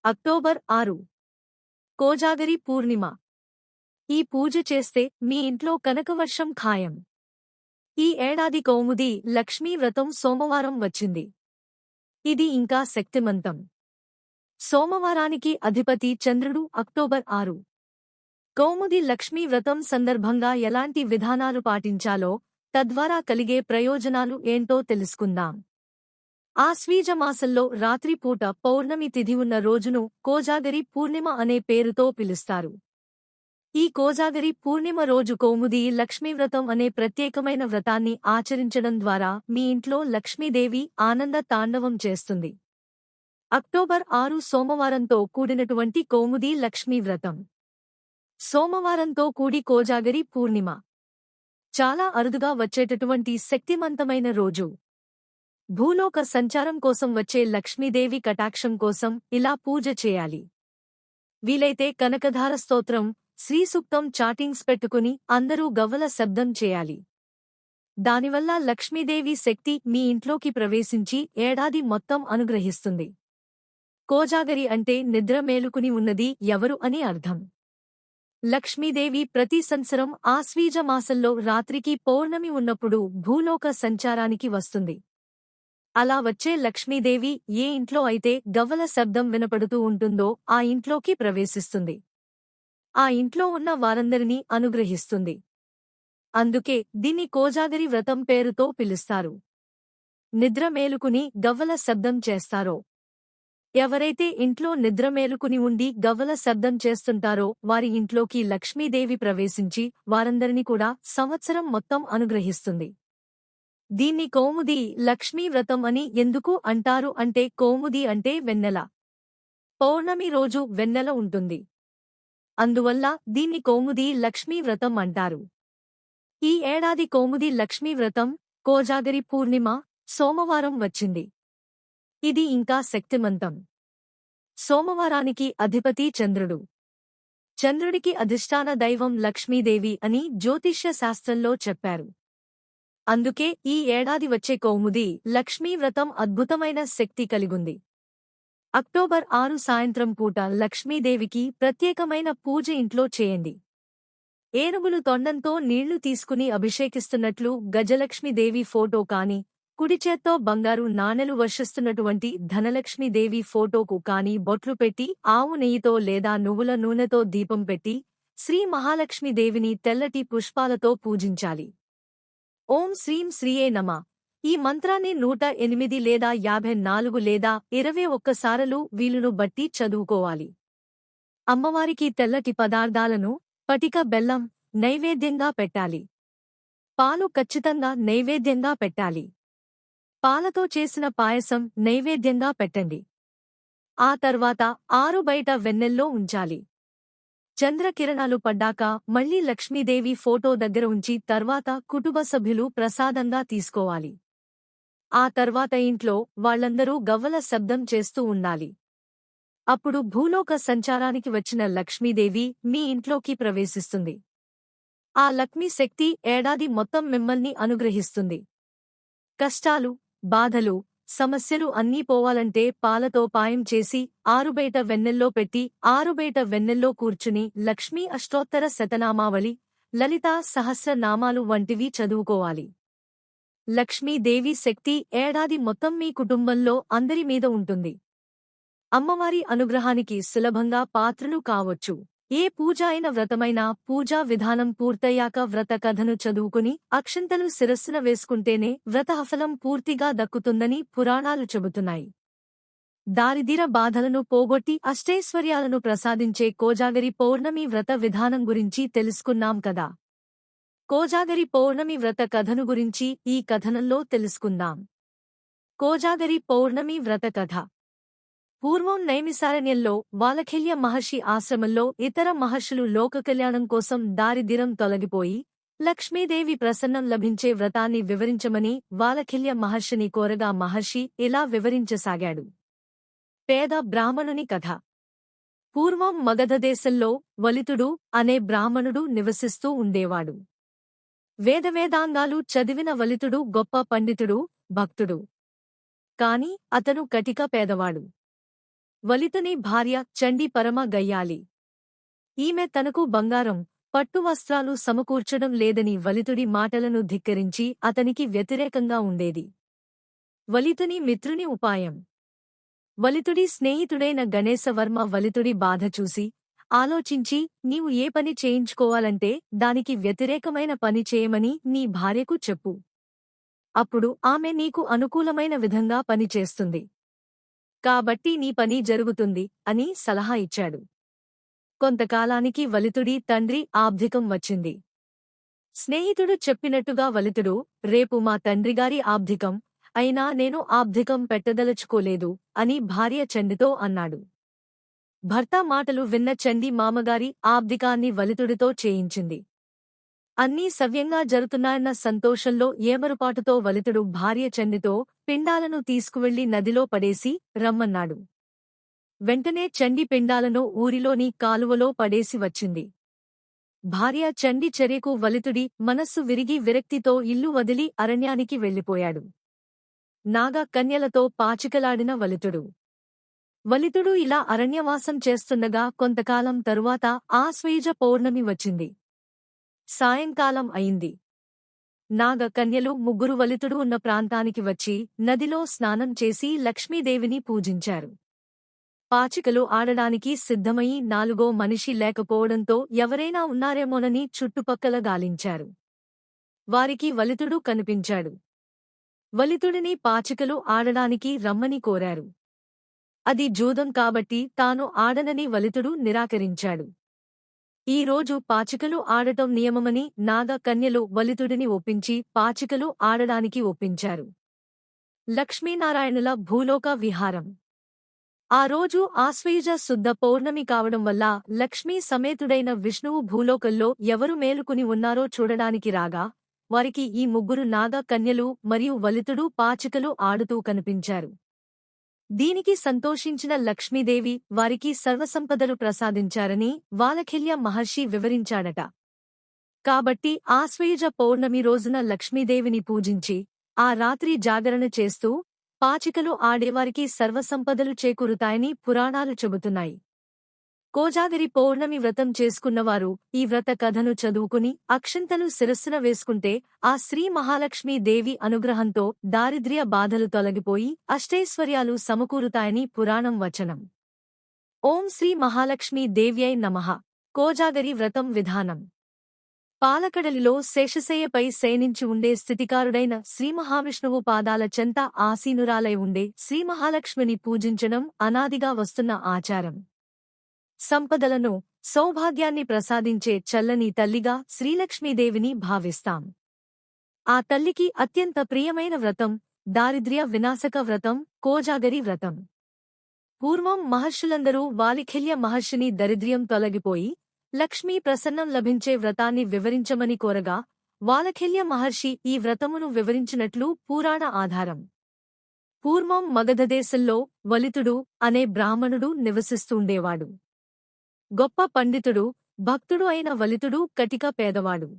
October 6 Kojagari పూర్ణిమ. ఈ పూజ చేస్తే మీ ఇంట్లో కనకవర్షం ఖాయం. ఈ ఏడాది కౌముది లక్ష్మీ వ్రతం సోమవారం వచ్చింది. ఇది ఇంకా శక్తిమంతం. సోమవారానికి అధిపతి చంద్రుడు. అక్టోబర్ 6 కౌముది లక్ష్మీ వ్రతం సందర్భంగా ఎలాంటి విధానాలు పాటించాలో, తద్వారా కలిగే ప్రయోజనాలు ఏంటో తెలుసుకుందాం. ఆశ్వీజమాసంలో రాత్రిపూట పౌర్ణమి తిథి ఉన్న రోజును కోజాగరి పూర్ణిమ అనే పేరుతో పిలుస్తారు. ఈ కోజాగరి పూర్ణిమ రోజు కౌముది లక్ష్మీవ్రతం అనే ప్రత్యేకమైన వ్రతాన్ని ఆచరించడం ద్వారా మీ ఇంట్లో లక్ష్మీదేవి ఆనంద తాండవం చేస్తుంది. అక్టోబర్ 6 సోమవారంతో కూడినటువంటి కౌముది లక్ష్మీవ్రతం. సోమవారంతో కూడి కోజాగరి పూర్ణిమ చాలా అరుదుగా వచ్చేటటువంటి శక్తిమంతమైన రోజు. భూలోక సంచారం కోసం వచ్చే లక్ష్మీదేవి కటాక్షం కోసం ఇలా పూజ చేయాలి. వీలైతే కనకధార స్తోత్రం, శ్రీసూక్తం చాటింగ్స్ పెట్టుకుని అందరూ గవ్వల శబ్దం చేయాలి. దానివల్ల లక్ష్మీదేవి శక్తి మీ ఇంట్లోకి ప్రవేశించి ఏడాది మొత్తం అనుగ్రహిస్తుంది. కోజాగరి అంటే నిద్ర మేలుకుని ఉన్నది ఎవరు అని అర్థం. లక్ష్మీదేవి ప్రతి సంవత్సరం ఆశ్వీజ మాసంలో రాత్రికి పౌర్ణమి ఉన్నప్పుడు భూలోక సంచారానికి వస్తుంది. అలా వచ్చే లక్ష్మీదేవి ఏ ఇంట్లో అయితే గవ్వల శబ్దం వినపడుతూ ఉంటుందో ఆ ఇంట్లోకి ప్రవేశిస్తుంది. ఆ ఇంట్లో ఉన్న వారందరినీ అనుగ్రహిస్తుంది. అందుకే దీన్ని కోజాగరి వ్రతం పేరుతో పిలుస్తారు. నిద్ర మేలుకుని గవ్వల శబ్దం చేస్తారో, ఎవరైతే ఇంట్లో నిద్ర మేలుకుని ఉండి గవ్వల శబ్దం చేస్తుంటారో వారి ఇంట్లోకి లక్ష్మీదేవి ప్రవేశించి వారందరినీ కూడా సంవత్సరం మొత్తం అనుగ్రహిస్తుంది. దీన్ని కౌముది లక్ష్మీ వ్రతం అని ఎందుకు అంటారు అంటే కౌముది అంటే వెన్నెల. పౌర్ణమి రోజు వెన్నెల ఉంటుంది. అందువల్ల దీన్ని కౌముది లక్ష్మీ వ్రతం అంటారు. ఈ ఏడాది కౌముది లక్ష్మీ వ్రతం కోజాగరి పూర్ణిమ సోమవారం వచ్చింది. ఇది ఇంకా శక్తిమంతం. సోమవారానికి అధిపతి చంద్రుడు. చంద్రుడికి అధిష్టాన దైవం లక్ష్మీదేవి అని జ్యోతిష్య శాస్త్రంలో చెప్పారు. అందుకే ఈ ఏడాది వచ్చే కౌముది లక్ష్మీ వ్రతం అద్భుతమైన శక్తి కలిగుంది. అక్టోబర్ 6 సాయంత్రం పూట లక్ష్మీదేవికి ప్రత్యేకమైన పూజ ఇంట్లో చేయండి. ఏనుగులు తొండంతో నీళ్లు తీసుకుని అభిషేకిస్తున్నట్లు గజలక్ష్మీదేవి ఫోటో కాని, కుడిచేత్తో బంగారు నాణెలు వర్షిస్తున్నటువంటి ధనలక్ష్మీదేవి ఫోటోకు కాని బొట్లు పెట్టి ఆవు నెయ్యితో లేదా నువ్వుల నూనెతో దీపం పెట్టి శ్రీ మహాలక్ష్మీదేవిని తెల్లటి పుష్పాలతో పూజించాలి. ఓం శ్రీం శ్రీయే నమ. ఈ మంత్రాన్ని 108 లేదా 54 లేదా 21 సార్లు వీలును బట్టి చదువుకోవాలి. అమ్మవారికి తెల్లటి పదార్థాలను, పటిక బెల్లం నైవేద్యంగా పెట్టాలి. పాలు ఖచ్చితంగా నైవేద్యంగా పెట్టాలి. పాలతో చేసిన పాయసం నైవేద్యంగా పెట్టండి. ఆ తర్వాత ఆరుబయట వెన్నెల్లో ఉంచాలి. చంద్రకిరణాలు పడ్డాక మళ్లీ లక్ష్మీదేవి ఫోటో దగ్గర ఉంచి తర్వాత కుటుంబ సభ్యులు ప్రసాదంగా తీసుకోవాలి. ఆ తర్వాత ఇంట్లో వాళ్లందరూ గవ్వల శబ్దం చేస్తూ ఉండాలి. అప్పుడు భూలోక సంచారానికి వచ్చిన లక్ష్మీదేవి మీ ఇంట్లోకి ప్రవేశిస్తుంది. ఆ లక్ష్మీ శక్తి ఏడాది మొత్తం మిమ్మల్ని అనుగ్రహిస్తుంది. కష్టాలు, బాధలు, సమస్యలు అన్నీ పోవాలంటే పాలతో పాయం చేసి ఆరుబయట వెన్నెల్లో పెట్టి ఆరుబయట వెన్నెల్లో కూర్చుని లక్ష్మీ అష్టోత్తర శతనామావళి, లలితా సహస్రనామాలు వంటివి చదువుకోవాలి. లక్ష్మీదేవి శక్తి ఏడాది మొత్తం మీ కుటుంబంలో అందరి మీద ఉంటుంది. అమ్మవారి అనుగ్రహానికి సులభంగా పాత్రలు కావచ్చు. ఏ పూజ అయిన వ్రతమైనా పూజా విధానం పూర్తయ్యాక వ్రత కథను చదువుకుని అక్షంతలు శిరస్సున వేసుకుంటేనే వ్రతఫలం పూర్తిగా దక్కుతుందని పురాణాలు చెబుతున్నాయి. దారిద్ర్య బాధలను పోగొట్టి అష్టైశ్వర్యాలను ప్రసాదించే కోజాగరి పౌర్ణమి వ్రత విధానం గురించి తెలుసుకున్నాం కదా. కోజాగరి పౌర్ణమి వ్రత కథను గురించి ఈ కథనంలో తెలుసుకుందాం. కోజాగరి పౌర్ణమి వ్రత కథ. పూర్వం నైమిసారణ్యంలో వాలఖిల్య మహర్షి ఆశ్రమంలో ఇతర మహర్షులు లోకకల్యాణం కోసం దారిద్ర్యం తొలగిపోయి లక్ష్మీదేవి ప్రసన్నం లభించే వ్రతాన్ని వివరించమని వాలఖిల్య మహర్షిని కోరగా మహర్షి ఇలా వివరించసాగాడు. పేద బ్రాహ్మణుని కథ. పూర్వం మగధ దేశంలో వలితుడు అనే బ్రాహ్మణుడు నివసిస్తూ ఉండేవాడు. వేదవేదాంగాలు చదివిన వలితుడు గొప్ప పండితుడు, భక్తుడు. కాని అతను కటిక పేదవాడు. వలితుని భార్య చండి పరమ గయ్యాలి. ఈమె తనకు బంగారం, పట్టు వస్త్రాలు సమకూర్చడం లేదని వలితుడి మాటలను ధిక్కరించి అతనికి వ్యతిరేకంగా ఉండేది. వలితుని మిత్రుని ఉపాయం. వలితుడి స్నేహితుడైన గణేశవర్మ వలితుడి బాధ చూసి, ఆలోచించి, నీవు ఏ పని చేయించుకోవాలంటే దానికి వ్యతిరేకమైన పని చేయమని నీ భార్యకు చెప్పు. అప్పుడు ఆమె నీకు అనుకూలమైన విధంగా పని చేస్తుంది. కాబట్టి నీ పని జరుగుతుంది అని సలహా ఇచ్చాడు. కొంతకాలానికి వలితుడి తండ్రి ఆబ్ధికం వచ్చింది. స్నేహితుడు చెప్పినట్టుగా వలితుడు, రేపు మా తండ్రిగారి ఆబ్ధికం, అయినా నేను ఆబ్ధికం పెట్టదలుచుకోలేదు అని భార్య చండితో అన్నాడు. భర్త మాటలు విన్న చండి మామగారి ఆబ్ధికాన్ని వలితుడితో చేయించింది. అన్నీ సవ్యంగా జరుగుతున్నాయన్న సంతోషంలో ఏమరుపాటుతో వలితుడు భార్య చండితో పిండాలను తీసుకువెళ్లి నదిలో పడేసి రమ్మన్నాడు. వెంటనే చండి పిండాలను ఊరిలోని కాలువలో పడేసి వచ్చింది. భార్య చండి చర్యకు వలితుడి మనస్సు విరిగి విరక్తితో ఇల్లు వదిలి అరణ్యానికి వెళ్ళిపోయాడు. నాగ కన్యలతో పాచికలాడిన వలితుడు. వలితుడు ఇలా అరణ్యవాసం చేస్తుండగా కొంతకాలం తరువాత ఆశ్వయుజ పౌర్ణమి వచ్చింది. సాయంకాలం అయింది. నాగ కన్యలు ముగ్గురు వలితుడు ఉన్న ప్రాంతానికి వచ్చి నదిలో స్నానం చేసి లక్ష్మీదేవిని పూజించారు. పాచికలు ఆడడానికి సిద్ధమయి నాలుగో మనిషి లేకపోవడంతో ఎవరైనా ఉన్నారేమోనని చుట్టుపక్కల గాలించారు. వారికి వలితుడు కనిపించాడు. వలితుడిని పాచికలు ఆడడానికి రమ్మని కోరారు. అది జూదం కాబట్టి తాను ఆడనని వలితుడు నిరాకరించాడు. ఈ రోజు పాచికలు ఆడటం నియమమని నాగ కన్యలు వలితుడిని ఒప్పించి పాచికలు ఆడడానికి ఒప్పించారు. లక్ష్మీనారాయణుల భూలోక విహారం. ఆ రోజు ఆశ్వయుజ శుద్ధ పౌర్ణమి కావడం వల్ల లక్ష్మీ సమేతుడైన విష్ణువు భూలోకంలో ఎవరు మేలుకుని ఉన్నారో చూడడానికి రాగా, వారికి ఈ ముగ్గురు నాగ కన్యలు మరియు వలితుడు పాచికలు ఆడుతూ కనిపించారు. దీనికి సంతోషించిన లక్ష్మీదేవి వారికి సర్వసంపదలు ప్రసాదించారని వాలఖిల్య మహర్షి వివరించాడట. కాబట్టి ఆశ్వయుజ పౌర్ణమి రోజున లక్ష్మీదేవిని పూజించి ఆ రాత్రి జాగరణ చేస్తూ పాచికలు ఆడేవారికి సర్వసంపదలు చేకూరుతాయని పురాణాలు చెబుతున్నాయి. కోజాగిరి పౌర్ణమి వ్రతం చేసుకున్నవారు ఈ వ్రత కథను చదువుకుని అక్షంతలు శిరస్సున వేసుకుంటే ఆ శ్రీ మహాలక్ష్మీ దేవి అనుగ్రహంతో దారిద్ర్య బాధలు తొలగిపోయి అష్టైశ్వర్యాలు సమకూరుతాయని పురాణం వచనం. ఓం శ్రీ మహాలక్ష్మీ దేవ్యై నమః. కోజాగరి వ్రతం విధానం. పాలకడలిలో శేషశయ్యపై శయనించి ఉండే స్థితికారుడైన శ్రీమహావిష్ణువు పాదాల చెంత ఆసీనురాలై ఉండే శ్రీమహాలక్ష్మిని పూజించడం అనాదిగా వస్తున్న ఆచారం. సంపదలను, సౌభాగ్యాన్ని ప్రసాదించే చల్లని తల్లిగా శ్రీలక్ష్మీదేవిని భావిస్తాం. ఆ తల్లికి అత్యంత ప్రియమైన వ్రతం దారిద్ర్య వినాశక వ్రతం, కోజాగరి వ్రతం. పూర్వం మహర్షులందరూ వాలిఖిల్య మహర్షిని దరిద్ర్యం తొలగిపోయి లక్ష్మీ ప్రసన్నం లభించే వ్రతాన్ని వివరించమని కోరగా, వాలఖిల్య మహర్షి ఈ వ్రతమును వివరించినట్లు పురాణ ఆధారం. పూర్వం మగధదేశంలో వలితుడు అనే బ్రాహ్మణుడు నివసిస్తుండేవాడు. గొప్ప పండితుడు, భక్తుడు అయిన వలితుడు కటిక పేదవాడు.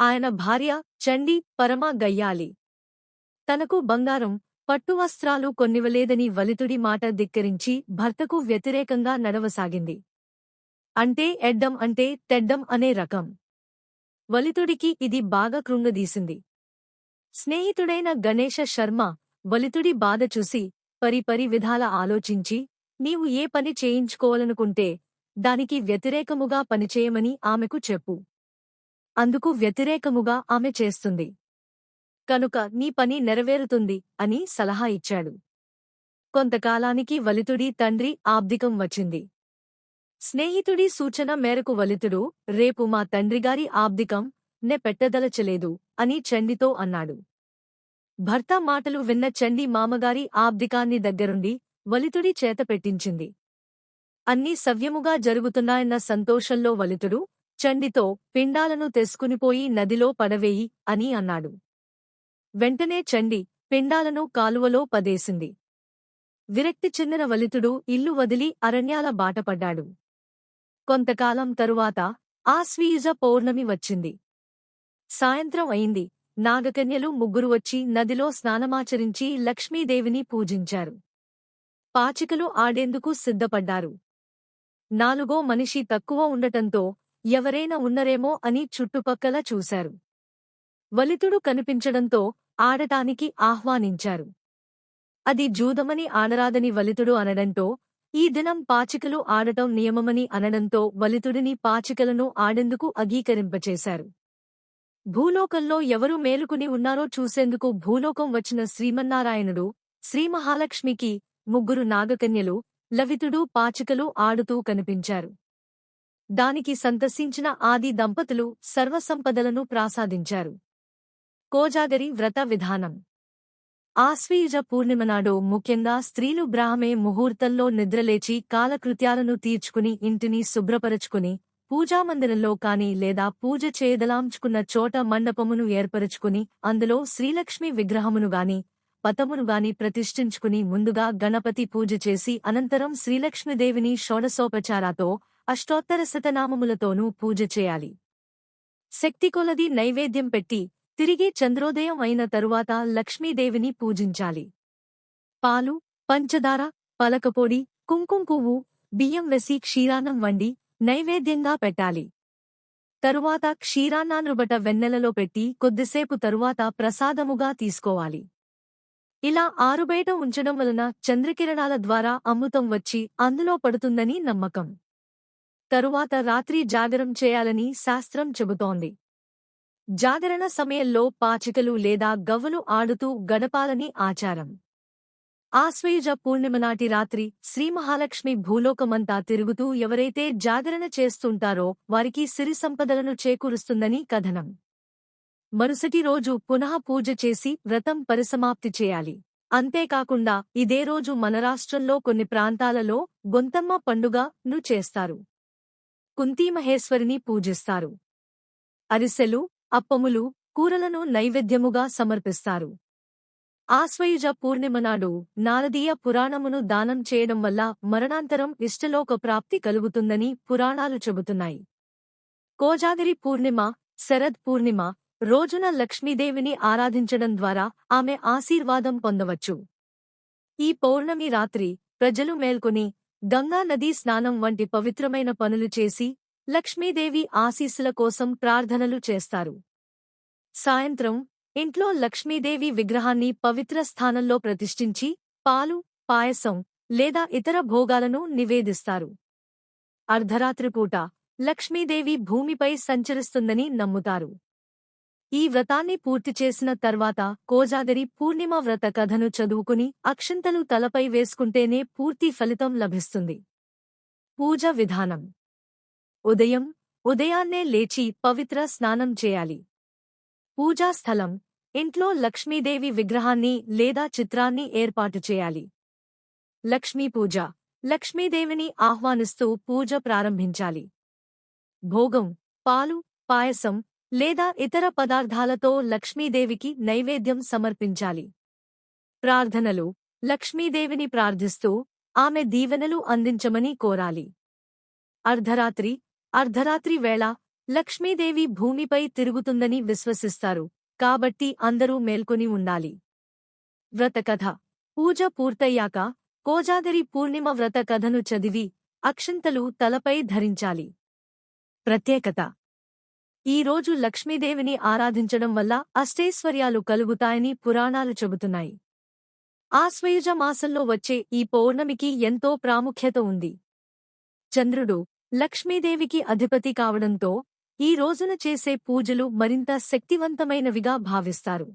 ఆయన భార్య చండి పరమ గయ్యాలి. తనకు బంగారం, పట్టువస్త్రాలు కొన్నివ్వలేదని వలితుడి మాట ధిక్కరించి భర్తకు వ్యతిరేకంగా నడవసాగింది. అంటే ఎడ్డం అంటే తెడ్డం అనే రకం. వలితుడికి ఇది బాగా కృంగదీసింది. స్నేహితుడైన గణేశ శర్మ వలితుడి బాధ చూసి పరిపరి విధాల ఆలోచించి, నీవు ఏ పని చేయించుకోవాలనుకుంటే దానికి వ్యతిరేకముగా పనిచేయమని ఆమెకు చెప్పు. అందుకు వ్యతిరేకముగా ఆమె చేస్తుంది కనుక నీ పని నెరవేరుతుంది అని సలహా ఇచ్చాడు. కొంతకాలానికి వలితుడి తండ్రి ఆబ్దికం వచ్చింది. స్నేహితుడి సూచన మేరకు వలితుడు, రేపు మా తండ్రిగారి ఆబ్దికం నే పెట్టదలచలేదు అని చండితో అన్నాడు. భర్త మాటలు విన్న చండి మామగారి ఆబ్దికాన్ని దగ్గరుండి వలితుడి చేత పెట్టించింది. అన్నీ సవ్యముగా జరుగుతున్నాయన్న సంతోషంలో వలితుడు చండితో పిండాలను తెసుకునిపోయి నదిలో పడవేయి అని అన్నాడు. వెంటనే చండి పిండాలను కాలువలో పదేసింది. విరక్తి చెందిన వలితుడు ఇల్లు వదిలి అరణ్యాల బాటపడ్డాడు. కొంతకాలం తరువాత ఆశ్వయుజ పౌర్ణమి వచ్చింది. సాయంత్రం అయింది. నాగకన్యలు ముగ్గురు వచ్చి నదిలో స్నానమాచరించి లక్ష్మీదేవిని పూజించారు. పాచికలు ఆడేందుకు సిద్ధపడ్డారు. నాలుగో మనిషి తక్కువ ఉండటంతో ఎవరైనా ఉన్నరేమో అని చుట్టుపక్కల చూశారు. వలితుడు కనిపించడంతో ఆడటానికి ఆహ్వానించారు. అది జూదమని ఆడరాదని వలితుడు అనడంతో, ఈ దినం పాచికలు ఆడటం నియమమని అనడంతో వలితుడిని పాచికలను ఆడెందుకు అంగీకరింపచేశారు. భూలోకంలో ఎవరు మేలుకుని ఉన్నారో చూసేందుకు భూలోకం వచ్చిన శ్రీమన్నారాయణుడు, శ్రీమహాలక్ష్మికి ముగ్గురు నాగకన్యలు, లవితుడు పాచికలు ఆడుతూ కనిపించారు. దానికి సంతసించిన ఆది దంపతులు సర్వసంపదలను ప్రసాదించారు. కోజాగరి వ్రత విధానం. ఆశ్వీజ పూర్ణిమనాడు ముఖ్యంగా స్త్రీలు బ్రాహ్మే ముహూర్తంలో నిద్రలేచి కాలకృత్యాలను తీర్చుకుని ఇంటిని శుభ్రపరచుకుని పూజామందిరంలో కాని లేదా పూజ చేయదలాంచుకున్న చోట మండపమును ఏర్పరచుకుని అందులో శ్రీలక్ష్మి విగ్రహమునుగాని పటమునుగాని ప్రతిష్ఠించుకుని ముందుగా గణపతి పూజ చేసి అనంతరం శ్రీలక్ష్మీదేవిని షోడశోపచారాతో అష్టోత్తర శతనామములతోనూ పూజ చేయాలి. శక్తికొలది నైవేద్యం పెట్టి తిరిగి చంద్రోదయం అయిన తరువాత లక్ష్మీదేవిని పూజించాలి. పాలు, పంచదార, పలకపొడి, కుంకుమ పువ్వు, బియ్యం వేసి క్షీరాన్నం వండి నైవేద్యంగా పెట్టాలి. తరువాత క్షీరాన్నాన్రుబట వెన్నెలలో పెట్టి కొద్దిసేపు తరువాత ప్రసాదముగా తీసుకోవాలి. ఇలా ఆరుబయట ఉంచడం వలన చంద్రకిరణాల ద్వారా అమృతం వచ్చి అందులో పడుతుందని నమ్మకం. తరువాత రాత్రి జాగరం చేయాలని శాస్త్రం చెబుతోంది. జాగరణ సమయంలో పాచికలు లేదా గవ్వలు ఆడుతూ గడపాలని ఆచారం. ఆశ్వయుజ పూర్ణిమనాటి రాత్రి శ్రీమహాలక్ష్మి భూలోకమంతా తిరుగుతూ ఎవరైతే జాగరణ చేస్తుంటారో వారికి సిరి సంపదలను చేకూరుస్తుందని కథనం. మరుసటి రోజు పునః పూజ చేసి వ్రతం పరిసమాప్తి చేయాలి. అంతేకాకుండా ఇదే రోజు మన రాష్ట్రంలో కొన్ని ప్రాంతాలలో గొంతమ్మ పండుగను చేస్తారు. కుంతీమహేశ్వరిని పూజిస్తారు. అరిసెలు, అప్పములు, కూరలను నైవేద్యముగా సమర్పిస్తారు. ఆశ్వయుజ పూర్ణిమనాడు నారదీయ పురాణమును దానం చేయడం వల్ల మరణాంతరం ఇష్టలోక ప్రాప్తి కలుగుతుందని పురాణాలు చెబుతున్నాయి. కోజాగరి పూర్ణిమ, శరద్ పూర్ణిమ రోజున లక్ష్మీదేవిని ఆరాధించడం ద్వారా ఆమె ఆశీర్వాదం పొందవచ్చు. ఈ పౌర్ణమి రాత్రి ప్రజలు మేల్కొని గంగా నదీ స్నానం వంటి పవిత్రమైన పనులు చేసి లక్ష్మీదేవి ఆశీస్సుల కోసం ప్రార్థనలు చేస్తారు. సాయంత్రం ఇంట్లో లక్ష్మీదేవి విగ్రహాన్ని పవిత్ర స్థానంలో ప్రతిష్ఠించి పాలు, పాయసం లేదా ఇతర భోగాలను నివేదిస్తారు. అర్ధరాత్రిపూట లక్ష్మీదేవి భూమిపై సంచరిస్తుందని నమ్ముతారు. ఈ వ్రతాన్ని పూర్తి చేసిన తర్వాత కోజాగరి పూర్ణిమ వ్రత కథను చదువుకుని అక్షింతలు తలపై వేసుకుంటేనే పూర్తి ఫలితం లభిస్తుంది. పూజ విధానం. ఉదయాన్నే లేచి పవిత్ర స్నానం చేయాలి. పూజా స్థలం. ఇంట్లో లక్ష్మీదేవి విగ్రహాన్ని లేదా చిత్రాన్ని ఏర్పాటు చేయాలి. లక్ష్మీ పూజ. లక్ష్మీదేవిని ఆహ్వానిస్తూ పూజ ప్రారంభించాలి. భోగం. పాలు, పాయసం లేదా ఇతర పదార్థాలతో లక్ష్మీదేవికి నైవేద్యం సమర్పించాలి. ప్రార్థనలు. లక్ష్మీదేవిని ప్రార్థిస్తూ ఆమె దీవెనలు అందించమని కోరాలి. అర్ధరాత్రి వేళ లక్ష్మీదేవి భూమిపై తిరుగుతుందని విశ్వసిస్తారు, కాబట్టి అందరూ మేల్కొని ఉండాలి. వ్రతకథ. పూజ పూర్తయ్యాక కోజాగరి పూర్ణిమ వ్రత కథను చదివి అక్షింతలు తలపై ధరించాలి. ప్రత్యేకత. ఈ రోజు లక్ష్మీదేవిని ఆరాధించడం వల్ల అష్టైశ్వర్యాలు కలుగుతాయని పురాణాలు చెబుతున్నాయి. ఆశ్వయుజ మాసంలో వచ్చే ఈ పౌర్ణమికి ఎంతో ప్రాముఖ్యత ఉంది. చంద్రుడు లక్ష్మీదేవికి అధిపతి కావడంతో ఈ రోజున చేసే పూజలు మరింత శక్తివంతమైనవిగా భావిస్తారు.